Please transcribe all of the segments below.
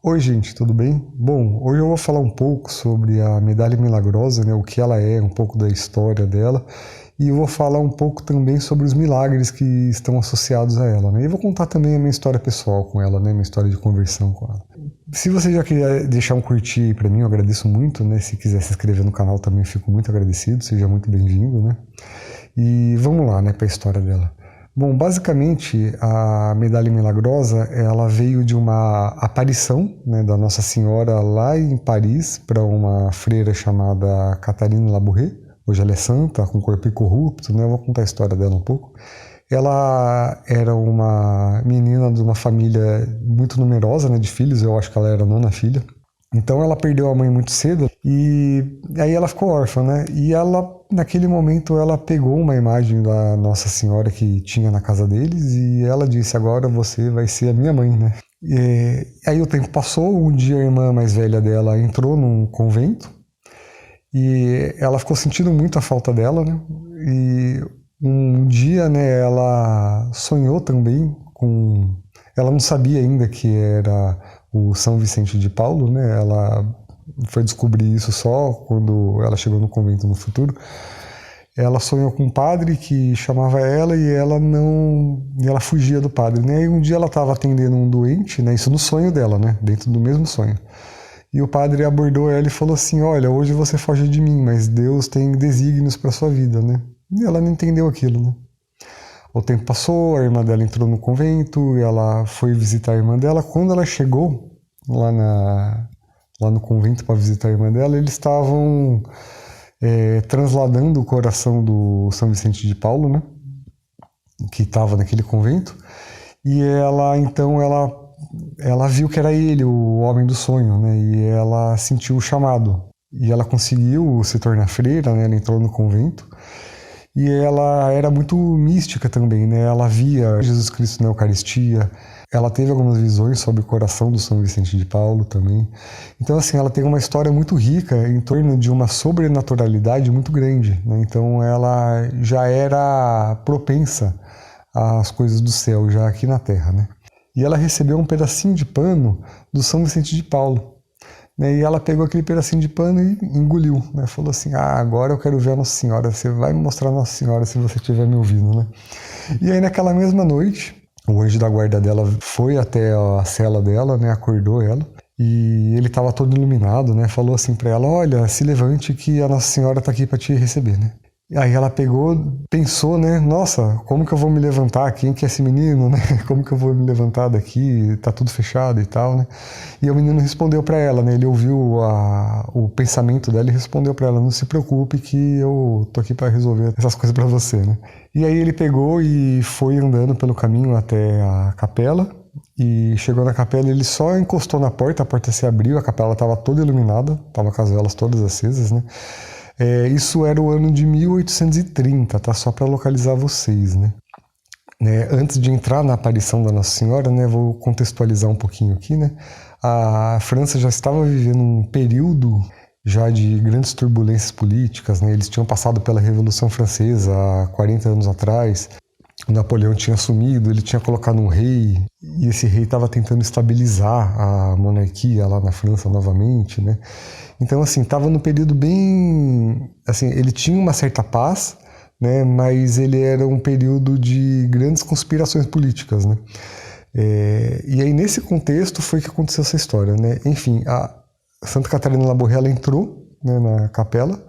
Oi gente, tudo bem? Bom, hoje eu vou falar um pouco sobre a medalha milagrosa, né, o que ela é, um pouco da história dela, e eu vou falar um pouco também sobre os milagres que estão associados a ela, né? E vou contar também a minha história pessoal com ela, né, minha história de conversão com ela. Se você já queria deixar um curtir aí pra mim, eu agradeço muito, né? Se quiser se inscrever no canal também fico muito agradecido, seja muito bem-vindo, né? E vamos lá, né, para a história dela. Bom, basicamente, a medalha milagrosa, ela veio de uma aparição, né, da Nossa Senhora lá em Paris para uma freira chamada Catherine Labouré. Hoje ela é santa, com corpo incorrupto, né? Eu vou contar a história dela um pouco. Ela era uma menina de uma família muito numerosa, né, de filhos, eu acho que ela era a nona filha. Então ela perdeu a mãe muito cedo e aí ela ficou órfã, né? E ela, naquele momento, ela pegou uma imagem da Nossa Senhora que tinha na casa deles e ela disse: agora você vai ser a minha mãe, né? E aí o tempo passou, um dia a irmã mais velha dela entrou num convento e ela ficou sentindo muito a falta dela, né? E um dia, né, ela sonhou também com... Ela não sabia ainda que era o São Vicente de Paulo, né? Ela foi descobrir isso só quando ela chegou no convento no futuro. Ela sonhou com um padre que chamava ela e ela não... E ela fugia do padre, né? E um dia ela estava atendendo um doente, né? Isso no sonho dela, né? Dentro do mesmo sonho. E o padre abordou ela e falou assim: olha, hoje você foge de mim, mas Deus tem desígnios para sua vida, né? E ela não entendeu aquilo, né? O tempo passou, a irmã dela entrou no convento, ela foi visitar a irmã dela. Quando ela chegou lá no convento para visitar a irmã dela, eles estavam transladando o coração do São Vicente de Paulo, né? Que estava naquele convento. E ela viu que era ele, o homem do sonho, né? E ela sentiu o chamado. E ela conseguiu se tornar freira, né? Ela entrou no convento. E ela era muito mística também, né? Ela via Jesus Cristo na Eucaristia. Ela teve algumas visões sobre o coração do São Vicente de Paulo também. Então, assim, ela tem uma história muito rica em torno de uma sobrenaturalidade muito grande, né? Então, ela já era propensa às coisas do céu, já aqui na Terra, né? E ela recebeu um pedacinho de pano do São Vicente de Paulo. E ela pegou aquele pedacinho de pano e engoliu, né? Falou assim: ah, agora eu quero ver a Nossa Senhora, você vai me mostrar a Nossa Senhora se você estiver me ouvindo, né? E aí naquela mesma noite, o anjo da guarda dela foi até a cela dela, né? Acordou ela. E ele estava todo iluminado, né? Falou assim para ela: olha, se levante que a Nossa Senhora está aqui para te receber, né? Aí ela pegou, pensou, né? Nossa, como que eu vou me levantar? Quem que é esse menino, né? Como que eu vou me levantar daqui? Tá tudo fechado e tal, né? E o menino respondeu para ela, né? Ele ouviu o pensamento dela e respondeu para ela: não se preocupe que eu tô aqui para resolver essas coisas para você, né? E aí ele pegou e foi andando pelo caminho até a capela. E chegou na capela, ele só encostou na porta, a porta se abriu, a capela estava toda iluminada, tava com as velas todas acesas, né? Isso era o ano de 1830, tá? Só para localizar vocês, né? Antes de entrar na aparição da Nossa Senhora, né? Vou contextualizar um pouquinho aqui, né? A França já estava vivendo um período já de grandes turbulências políticas, né? Eles tinham passado pela Revolução Francesa há 40 anos atrás. O Napoleão tinha assumido, ele tinha colocado um rei, e esse rei estava tentando estabilizar a monarquia lá na França novamente, né? Então, assim, estava num período bem... Assim, ele tinha uma certa paz, né? Mas ele era um período de grandes conspirações políticas, né? E aí, nesse contexto, foi que aconteceu essa história, né? Enfim, a Santa Catarina Labouré, ela entrou, né, na capela.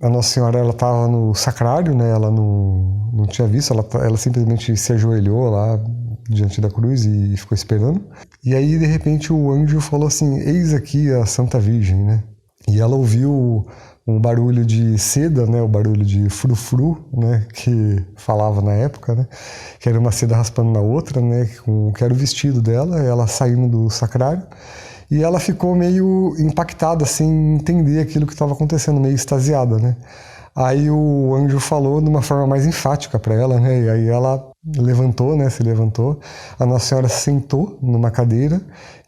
A Nossa Senhora, ela estava no sacrário, né? Ela não tinha visto, ela simplesmente se ajoelhou lá diante da cruz e ficou esperando. E aí, de repente, o anjo falou assim: eis aqui a Santa Virgem, né? E ela ouviu um barulho de seda, né? O barulho de frufru, né? Que falava na época, né? Que era uma seda raspando na outra, né? Que era o vestido dela, ela saindo do sacrário. E ela ficou meio impactada, sem entender aquilo que estava acontecendo, meio extasiada, né? Aí o anjo falou de uma forma mais enfática para ela, né? E aí ela levantou, né, se levantou. A Nossa Senhora se sentou numa cadeira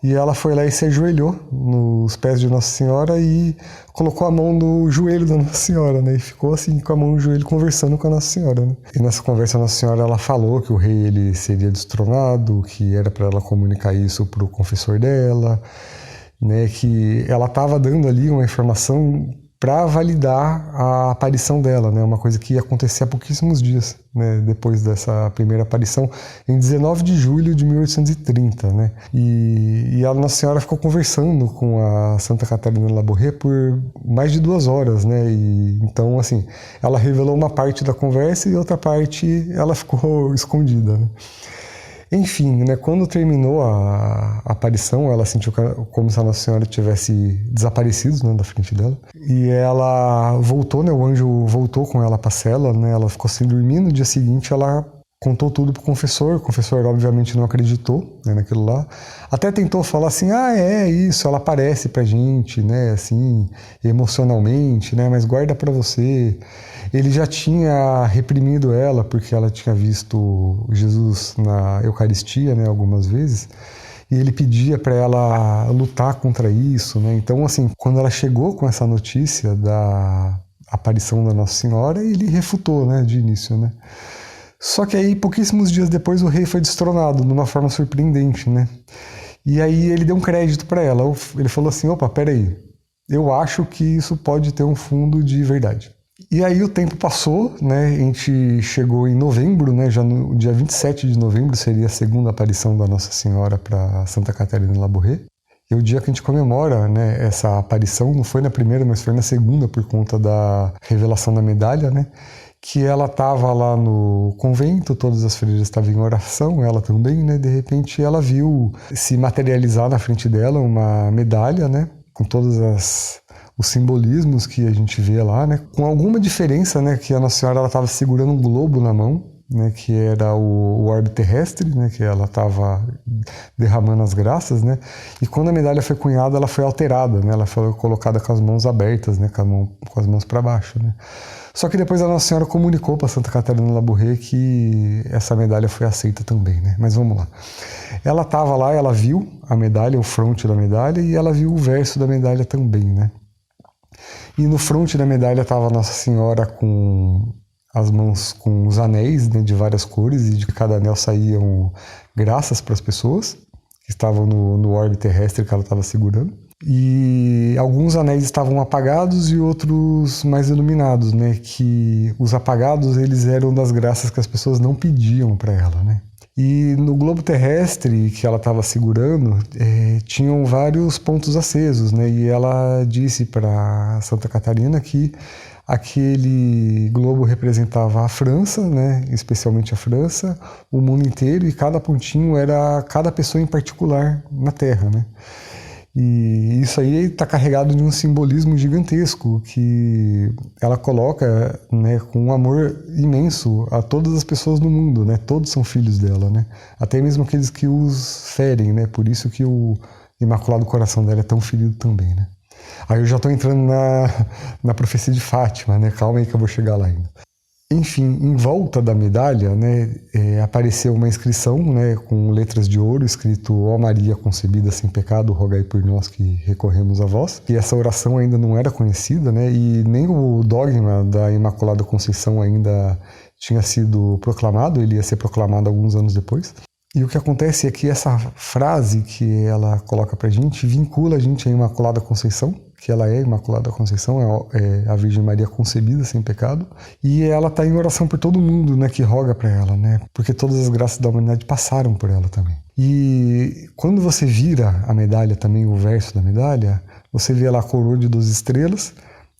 e ela foi lá e se ajoelhou nos pés de Nossa Senhora e colocou a mão no joelho da Nossa Senhora, né, e ficou assim com a mão no joelho conversando com a Nossa Senhora, né. E nessa conversa a Nossa Senhora ela falou que o rei ele seria destronado, que era para ela comunicar isso para o confessor dela, né, que ela estava dando ali uma informação para validar a aparição dela, né, uma coisa que ia acontecer há pouquíssimos dias, né, depois dessa primeira aparição, em 19 de julho de 1830, né, e a Nossa Senhora ficou conversando com a Santa Catarina Labouré por mais de 2 horas, né, e então, assim, ela revelou uma parte da conversa e outra parte ela ficou escondida, né. Enfim, né, quando terminou a aparição, ela sentiu como se a Nossa Senhora tivesse desaparecido, né, da frente dela. E ela voltou, né, o anjo voltou com ela para a cela, né, ela ficou sem dormir. No dia seguinte, ela contou tudo pro confessor. O confessor, obviamente, não acreditou, né, naquilo lá. Até tentou falar assim, é isso, ela aparece pra gente, né, assim, emocionalmente, né, mas guarda pra você. Ele já tinha reprimido ela porque ela tinha visto Jesus na Eucaristia, né, algumas vezes, e ele pedia para ela lutar contra isso, né? Então, assim, quando ela chegou com essa notícia da aparição da Nossa Senhora, ele refutou, né, de início, né? Só que aí, pouquíssimos dias depois, o rei foi destronado de uma forma surpreendente, né? E aí ele deu um crédito para ela. Ele falou assim, opa, peraí, eu acho que isso pode ter um fundo de verdade. E aí o tempo passou, né? A gente chegou em novembro, né? Já no dia 27 de novembro seria a segunda aparição da Nossa Senhora para Santa Catarina Labouré. E o dia que a gente comemora, né, essa aparição, não foi na primeira, mas foi na segunda, por conta da revelação da medalha, né? Que ela estava lá no convento, todas as freiras estavam em oração, ela também, né? De repente ela viu se materializar na frente dela uma medalha, né? Com todas os simbolismos que a gente vê lá, né? Com alguma diferença, né? Que a Nossa Senhora estava segurando um globo na mão, né? Que era o orbe terrestre, né? Que ela estava derramando as graças, né? E quando a medalha foi cunhada, ela foi alterada, né? Ela foi colocada com as mãos abertas, né? Com as mãos para baixo, né? Só que depois a Nossa Senhora comunicou para Santa Catarina Labouré que essa medalha foi aceita também, né? Mas vamos lá. Ela estava lá, ela viu a medalha, o fronte da medalha, e ela viu o verso da medalha também, né? E no fronte da medalha estava Nossa Senhora com as mãos com os anéis, né, de várias cores, e de cada anel saíam graças para as pessoas que estavam no orbe terrestre que ela estava segurando. E alguns anéis estavam apagados e outros mais iluminados, né? Que os apagados eles eram das graças que as pessoas não pediam para ela, né? E no globo terrestre que ela estava segurando, tinham vários pontos acesos, né? E ela disse para Santa Catarina que aquele globo representava a França, né? Especialmente a França, o mundo inteiro, e cada pontinho era cada pessoa em particular na Terra, né? E isso aí está carregado de um simbolismo gigantesco que ela coloca, né, com um amor imenso a todas as pessoas do mundo, né? Todos são filhos dela, né? Até mesmo aqueles que os ferem, né? Por isso que o Imaculado Coração dela é tão ferido também, né? Aí eu já estou entrando na profecia de Fátima, né? Calma aí que eu vou chegar lá ainda. Enfim, em volta da medalha, né, apareceu uma inscrição, né, com letras de ouro, escrito: Ó Maria concebida sem pecado, rogai por nós que recorremos a vós. E essa oração ainda não era conhecida, né, e nem o dogma da Imaculada Conceição ainda tinha sido proclamado, ele ia ser proclamado alguns anos depois. E o que acontece é que essa frase que ela coloca pra gente vincula a gente à Imaculada Conceição, que ela é a Imaculada Conceição, é a Virgem Maria concebida sem pecado, e ela está em oração por todo mundo, né, que roga para ela, né, porque todas as graças da humanidade passaram por ela também. E quando você vira a medalha também, o verso da medalha, você vê lá a coroa de 12 estrelas,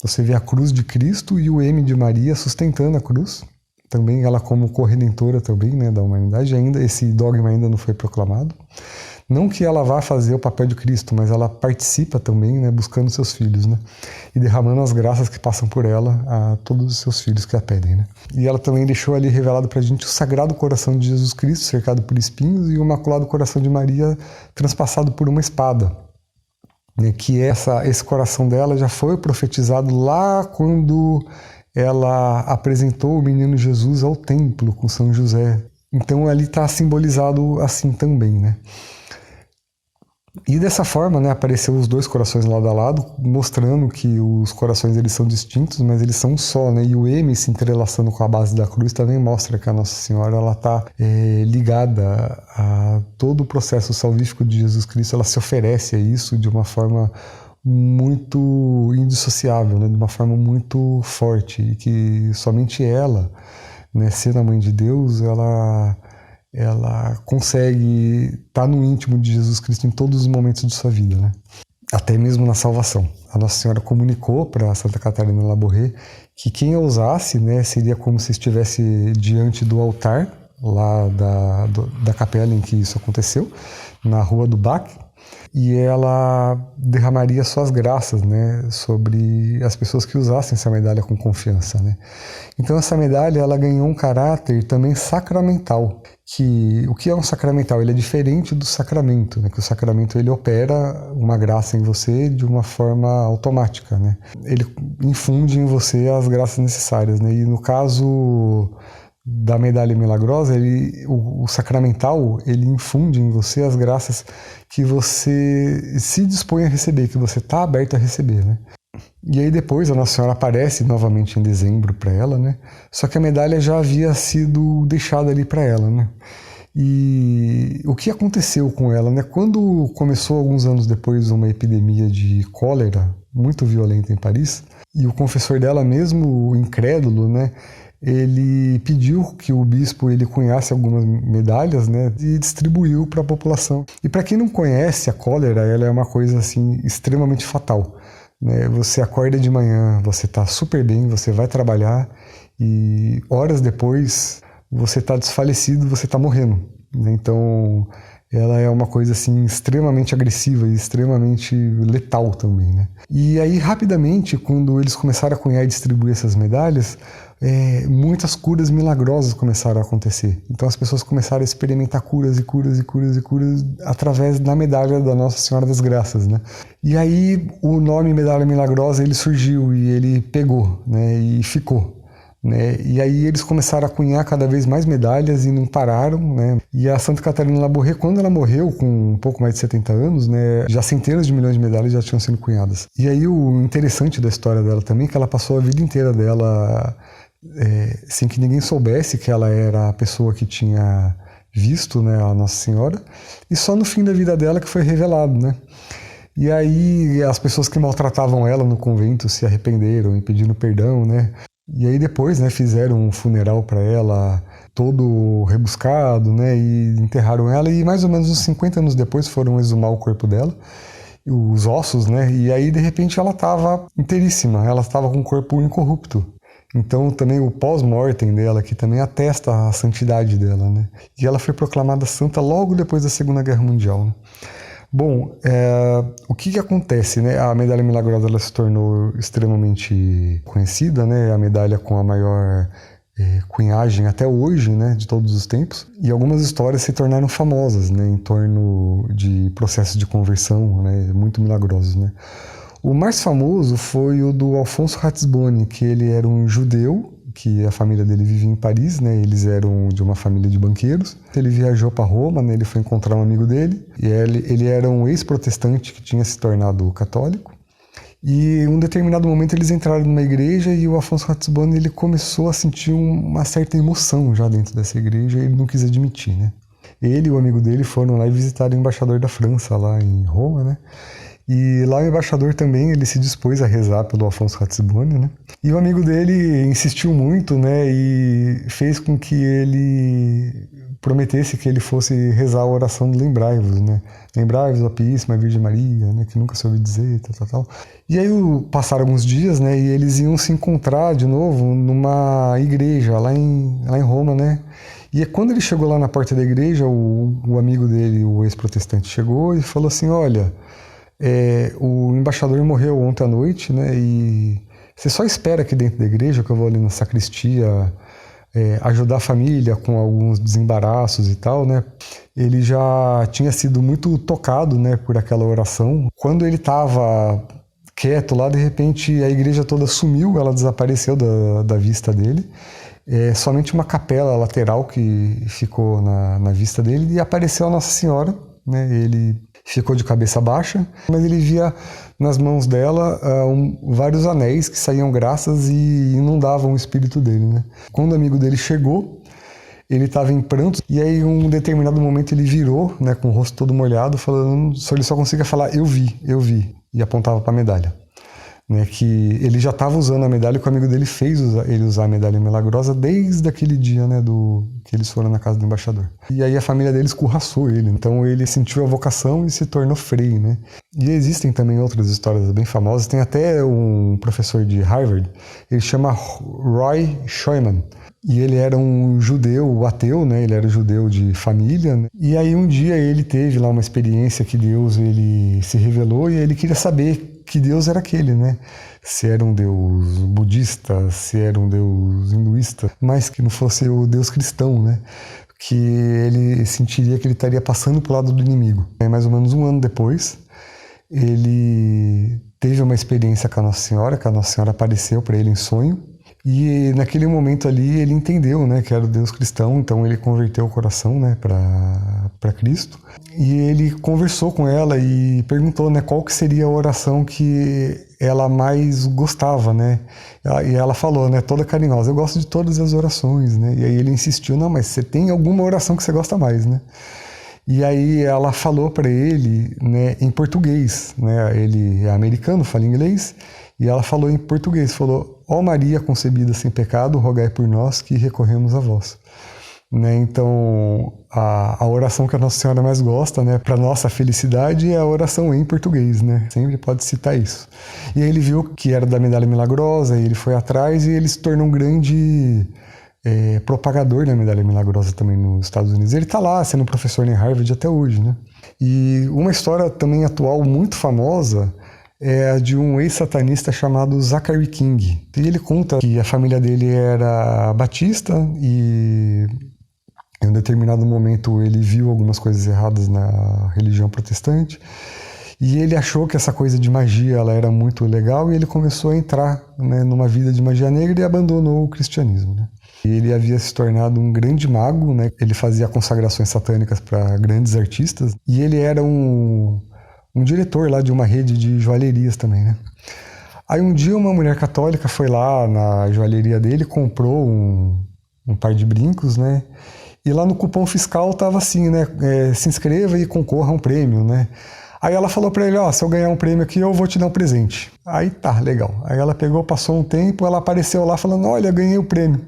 você vê a cruz de Cristo e o M de Maria sustentando a cruz, também ela como corredentora também, né, da humanidade. Ainda esse dogma ainda não foi proclamado. Não que ela vá fazer o papel de Cristo, mas ela participa também, né, buscando seus filhos, né, e derramando as graças que passam por ela a todos os seus filhos que a pedem, né. E ela também deixou ali revelado pra gente o Sagrado Coração de Jesus Cristo, cercado por espinhos, e o Imaculado Coração de Maria, transpassado por uma espada, né, que esse coração dela já foi profetizado lá quando ela apresentou o menino Jesus ao templo com São José. Então ali está simbolizado assim também, né? E dessa forma, né, apareceu os dois corações lado a lado, mostrando que os corações eles são distintos, mas eles são um só, né? E o M se entrelaçando com a base da cruz também mostra que a Nossa Senhora ela está ligada a todo o processo salvífico de Jesus Cristo. Ela se oferece a isso de uma forma muito indissociável, né? De uma forma muito forte, e que somente ela, né, sendo a mãe de Deus, ela consegue estar no íntimo de Jesus Cristo em todos os momentos de sua vida, né? Até mesmo na salvação. A Nossa Senhora comunicou para Santa Catarina Labouré que quem a usasse, né, seria como se estivesse diante do altar lá da capela em que isso aconteceu, na Rua do Bac, e ela derramaria suas graças, né, sobre as pessoas que usassem essa medalha com confiança, né? Então essa medalha ela ganhou um caráter também sacramental. O que é um sacramental? Ele é diferente do sacramento, né? Que o sacramento ele opera uma graça em você de uma forma automática, né? Ele infunde em você as graças necessárias, né? E no caso da medalha milagrosa, o sacramental, ele infunde em você as graças que você se dispõe a receber, que você está aberto a receber, né? E aí depois a Nossa Senhora aparece novamente em dezembro para ela, né? Só que a medalha já havia sido deixada ali para ela, né? E o que aconteceu com ela, né? Quando começou alguns anos depois uma epidemia de cólera muito violenta em Paris, e o confessor dela mesmo, incrédulo, né? Ele pediu que o bispo ele cunhasse algumas medalhas, né, e distribuiu para a população. E para quem não conhece, a cólera ela é uma coisa assim extremamente fatal, né? Você acorda de manhã, você está super bem, você vai trabalhar e horas depois você está desfalecido, você está morrendo, né? Então ela é uma coisa assim extremamente agressiva e extremamente letal também, né? E aí rapidamente, quando eles começaram a cunhar e distribuir essas medalhas, muitas curas milagrosas começaram a acontecer. Então as pessoas começaram a experimentar curas e curas e curas e curas através da medalha da Nossa Senhora das Graças, né? E aí o nome Medalha Milagrosa ele surgiu e ele pegou, né? E ficou. Né? E aí eles começaram a cunhar cada vez mais medalhas e não pararam, né? E a Santa Catarina Labouré, quando ela morreu com um pouco mais de 70 anos, né, já centenas de milhões de medalhas já tinham sido cunhadas. E aí o interessante da história dela também é que ela passou a vida inteira dela sem que ninguém soubesse que ela era a pessoa que tinha visto, né, a Nossa Senhora, e só no fim da vida dela que foi revelado, né? E aí as pessoas que maltratavam ela no convento se arrependeram e pediram perdão, né? E aí depois, né, fizeram um funeral para ela todo rebuscado, né, e enterraram ela e mais ou menos uns 50 anos depois foram exumar o corpo dela, os ossos, né, e aí de repente ela estava inteiríssima, ela estava com o corpo incorrupto. Então também o pós-mortem dela, que também atesta a santidade dela, né? E ela foi proclamada santa logo depois da Segunda Guerra Mundial, né? Bom, o que acontece, né? A medalha milagrosa ela se tornou extremamente conhecida, né? A medalha com a maior cunhagem até hoje, né? De todos os tempos. E algumas histórias se tornaram famosas, né? Em torno de processos de conversão, né? Muito milagrosos, né? O mais famoso foi o do Alfonso Ratisbonne, que ele era um judeu, que a família dele vivia em Paris, né? Eles eram de uma família de banqueiros. Ele viajou para Roma, né? Ele foi encontrar um amigo dele. E ele era um ex-protestante que tinha se tornado católico. E em um determinado momento eles entraram numa igreja e o Alfonso Ratisbonne ele começou a sentir uma certa emoção já dentro dessa igreja e ele não quis admitir, né? Ele e o amigo dele foram lá e visitaram o embaixador da França lá em Roma, né? E lá o embaixador também, ele se dispôs a rezar pelo Alfonso Ratisbonne, né? E o amigo dele insistiu muito, né? E fez com que ele prometesse que ele fosse rezar a oração do Lembrai-vos, né? Lembrai-vos, ó Piíssima Virgem Maria, né? Que nunca se ouviu dizer, tal. E aí passaram alguns dias, né? E eles iam se encontrar de novo numa igreja lá em Roma, né? E quando ele chegou lá na porta da igreja, o amigo dele, o ex-protestante, chegou e falou assim, olha... o embaixador morreu ontem à noite, né? E você só espera aqui dentro da igreja, que eu vou ali na sacristia ajudar a família com alguns desembaraços e tal, né? Ele já tinha sido muito tocado, né, por aquela oração. Quando ele estava quieto lá, de repente a igreja toda sumiu, ela desapareceu da vista dele. somente uma capela lateral que ficou na vista dele, e apareceu a Nossa Senhora, né? Ele ficou de cabeça baixa, mas ele via nas mãos dela vários anéis que saíam graças e inundavam o espírito dele, né? Quando o amigo dele chegou, ele estava em prantos, e aí em um determinado momento ele virou, né, com o rosto todo molhado, falando, ele só conseguia falar, eu vi, e apontava para a medalha. Né, que ele já estava usando a medalha, que o amigo dele fez ele usar a medalha milagrosa desde aquele dia, né, que eles foram na casa do embaixador. E aí a família dele escorraçou ele, então ele sentiu a vocação e se tornou frei, né. E existem também outras histórias bem famosas, tem até um professor de Harvard, ele chama Roy Schoeman, e ele era um judeu ateu, né? Ele era judeu de família, né? E aí um dia ele teve lá uma experiência que Deus ele se revelou e ele queria saber que Deus era aquele, né? Se era um Deus budista, se era um Deus hinduísta, mas que não fosse o Deus cristão, né? Que ele sentiria que ele estaria passando para o lado do inimigo. Mais ou menos um ano depois, ele teve uma experiência com a Nossa Senhora, que a Nossa Senhora apareceu para ele em sonho. E naquele momento ali ele entendeu, né, que era o Deus cristão, então ele converteu o coração, né, para Cristo. E ele conversou com ela e perguntou, né, qual que seria a oração que ela mais gostava, né? E ela falou, né, toda carinhosa, eu gosto de todas as orações, né? E aí ele insistiu, não, mas você tem alguma oração que você gosta mais, né? E aí ela falou para ele, né, em português, né? Ele é americano, fala inglês. E ela falou em português, falou, ó Maria concebida sem pecado, rogai por nós que recorremos a vós. Né, então, a oração que a Nossa Senhora mais gosta, né, para nossa felicidade, é a oração em português, né? Sempre pode citar isso. E aí ele viu que era da medalha milagrosa, e ele foi atrás e ele se tornou um grande propagador da medalha milagrosa também nos Estados Unidos. Ele está lá sendo professor em Harvard até hoje, né? E uma história também atual muito famosa é a de um ex-satanista chamado Zachary King. E ele conta que a família dele era batista e em um determinado momento ele viu algumas coisas erradas na religião protestante e ele achou que essa coisa de magia ela era muito legal e ele começou a entrar, né, numa vida de magia negra e abandonou o cristianismo, né? Ele havia se tornado um grande mago, né? Ele fazia consagrações satânicas para grandes artistas e ele era um diretor lá de uma rede de joalherias também, né? Aí um dia uma mulher católica foi lá na joalheria dele, comprou um par de brincos, né? E lá no cupom fiscal tava assim, né? Se inscreva e concorra a um prêmio, né? Aí ela falou pra ele, ó, se eu ganhar um prêmio aqui, eu vou te dar um presente. Aí tá, legal. Aí ela pegou, passou um tempo, ela apareceu lá falando, olha, ganhei o prêmio.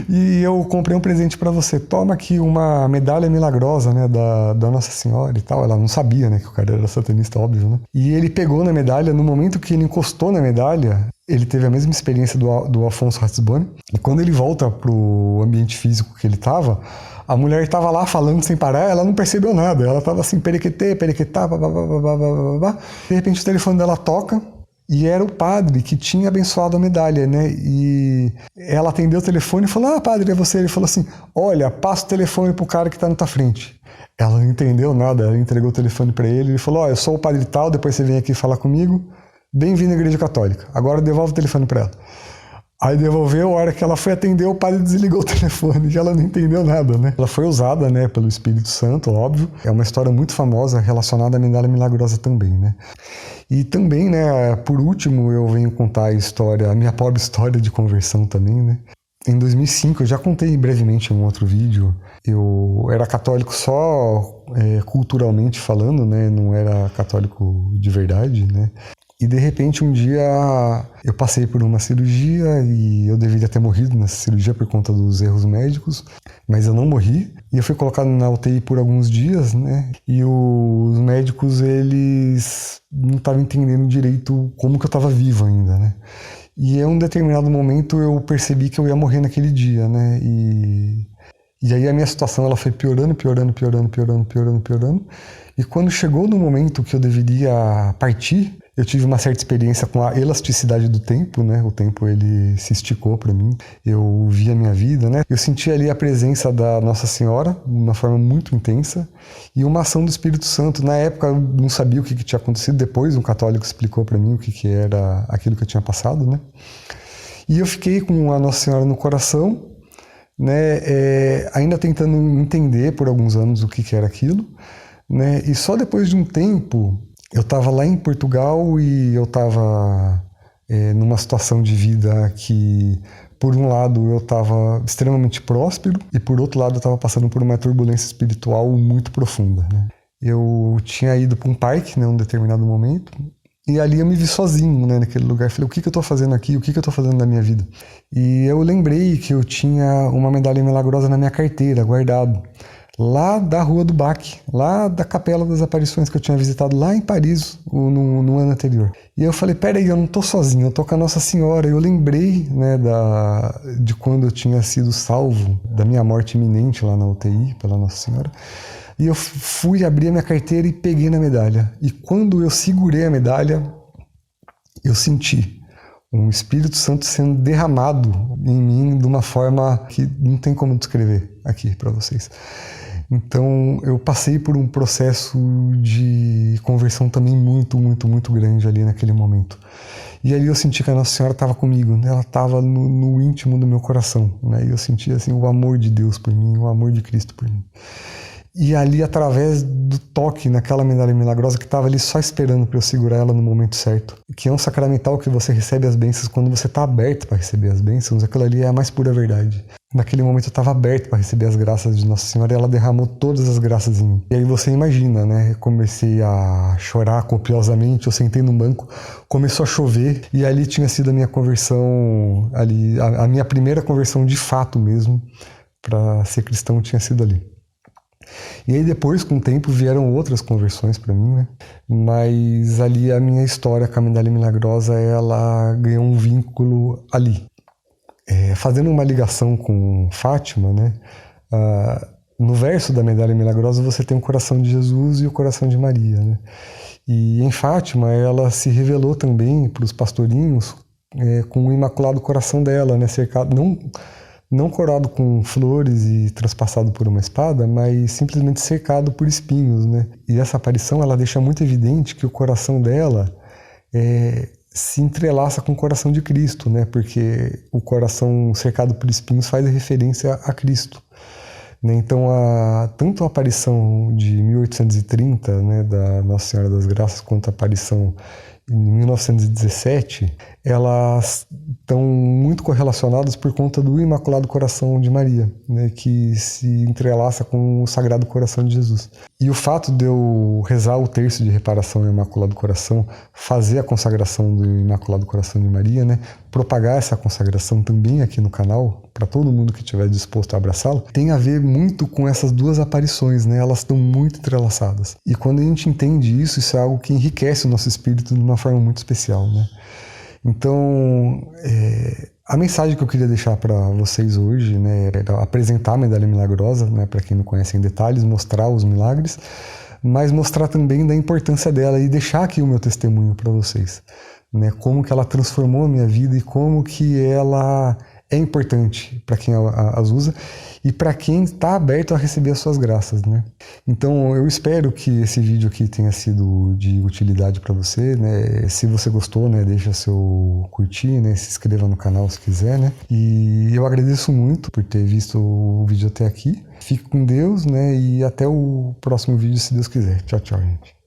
E eu comprei um presente pra você. Toma aqui uma medalha milagrosa, né, da Nossa Senhora e tal. Ela não sabia, né, que o cara era satanista, óbvio, né? E ele pegou na medalha, no momento que ele encostou na medalha, ele teve a mesma experiência do Alfonso Ratisbonne. E quando ele volta pro ambiente físico que ele tava, a mulher estava lá falando sem parar, ela não percebeu nada. Ela estava assim, perequetá, babá. De repente o telefone dela toca e era o padre que tinha abençoado a medalha, né? E ela atendeu o telefone e falou, padre, é você? Ele falou assim, olha, passa o telefone pro cara que tá na tua frente. Ela não entendeu nada, ela entregou o telefone para ele. Ele falou, eu sou o padre tal, depois você vem aqui falar comigo. Bem-vindo à Igreja Católica. Agora devolve o telefone para ela. Aí devolveu, a hora que ela foi atender, o padre desligou o telefone, e ela não entendeu nada, né? Ela foi usada, né, pelo Espírito Santo, óbvio. É uma história muito famosa relacionada à medalha milagrosa também, né? E também, né, por último, eu venho contar a minha pobre história de conversão também, né? Em 2005, eu já contei brevemente em um outro vídeo, eu era católico só culturalmente falando, né? Não era católico de verdade, né? E de repente um dia eu passei por uma cirurgia e eu deveria ter morrido nessa cirurgia por conta dos erros médicos, mas eu não morri. E eu fui colocado na UTI por alguns dias, né? E os médicos, eles não estavam entendendo direito como que eu estava vivo ainda, né? E em um determinado momento eu percebi que eu ia morrer naquele dia, né? E aí a minha situação ela foi piorando. E quando chegou no momento que eu deveria partir, eu tive uma certa experiência com a elasticidade do tempo, né? O tempo, ele se esticou para mim. Eu vi a minha vida, né? Eu senti ali a presença da Nossa Senhora, de uma forma muito intensa, e uma ação do Espírito Santo. Na época, eu não sabia o que tinha acontecido. Depois, um católico explicou para mim o que era aquilo que eu tinha passado, né? E eu fiquei com a Nossa Senhora no coração, né, ainda tentando entender por alguns anos o que era aquilo, né, e só depois de um tempo, eu estava lá em Portugal e eu estava numa situação de vida que, por um lado, eu estava extremamente próspero e, por outro lado, eu estava passando por uma turbulência espiritual muito profunda, né. Eu tinha ido para um parque, né, em um determinado momento, e ali eu me vi sozinho, né, naquele lugar. Falei, o que eu estou fazendo aqui? O que eu estou fazendo na minha vida? E eu lembrei que eu tinha uma medalha milagrosa na minha carteira, guardado, lá da Rua do Bac, lá da Capela das Aparições que eu tinha visitado lá em Paris no ano anterior. E eu falei, peraí, eu não estou sozinho, eu estou com a Nossa Senhora. Eu lembrei, né, de quando eu tinha sido salvo da minha morte iminente lá na UTI pela Nossa Senhora. E eu fui abrir a minha carteira e peguei na medalha. E quando eu segurei a medalha, eu senti um Espírito Santo sendo derramado em mim de uma forma que não tem como descrever aqui para vocês. Então eu passei por um processo de conversão também muito, muito, muito grande ali naquele momento. E ali eu senti que a Nossa Senhora estava comigo, né? Ela estava no íntimo do meu coração, né? E eu senti assim, o amor de Deus por mim, o amor de Cristo por mim. E ali, através do toque naquela medalha milagrosa que estava ali só esperando para eu segurar ela no momento certo, que é um sacramental que você recebe as bênçãos quando você está aberto para receber as bênçãos, aquilo ali é a mais pura verdade. Naquele momento eu estava aberto para receber as graças de Nossa Senhora e ela derramou todas as graças em mim. E aí você imagina, né? Eu comecei a chorar copiosamente, eu sentei num banco, começou a chover e ali tinha sido a minha conversão, ali, a minha primeira conversão de fato mesmo, para ser cristão tinha sido ali. E aí depois, com o tempo, vieram outras conversões para mim, né? Mas ali a minha história com a medalha milagrosa, ela ganhou um vínculo ali. Fazendo uma ligação com Fátima, né? No verso da medalha milagrosa você tem o coração de Jesus e o coração de Maria, né? E em Fátima ela se revelou também para os pastorinhos com o imaculado coração dela, né? Cercado, não corado com flores e transpassado por uma espada, mas simplesmente cercado por espinhos, né? E essa aparição ela deixa muito evidente que o coração dela se entrelaça com o coração de Cristo, né? Porque o coração cercado por espinhos faz referência a Cristo, né? Então, tanto a aparição de 1830, né, da Nossa Senhora das Graças, quanto a aparição em 1917, elas estão muito correlacionadas por conta do Imaculado Coração de Maria, né, que se entrelaça com o Sagrado Coração de Jesus. E o fato de eu rezar o terço de reparação ao Imaculado Coração, fazer a consagração do Imaculado Coração de Maria, né, propagar essa consagração também aqui no canal, para todo mundo que estiver disposto a abraçá-lo, tem a ver muito com essas duas aparições, né? Elas estão muito entrelaçadas. E quando a gente entende isso, isso é algo que enriquece o nosso espírito de uma forma muito especial, né? Então, a mensagem que eu queria deixar para vocês hoje, né, era apresentar a medalha milagrosa, né, para quem não conhece em detalhes, mostrar os milagres, mas mostrar também da importância dela e deixar aqui o meu testemunho para vocês, né, como que ela transformou a minha vida e como que ela é importante para quem as usa e para quem está aberto a receber as suas graças, né? Então eu espero que esse vídeo aqui tenha sido de utilidade para você, né? Se você gostou, né, deixa seu curtir, né? Se inscreva no canal se quiser, né? E eu agradeço muito por ter visto o vídeo até aqui. Fique com Deus, né? E até o próximo vídeo, se Deus quiser. Tchau, tchau, gente.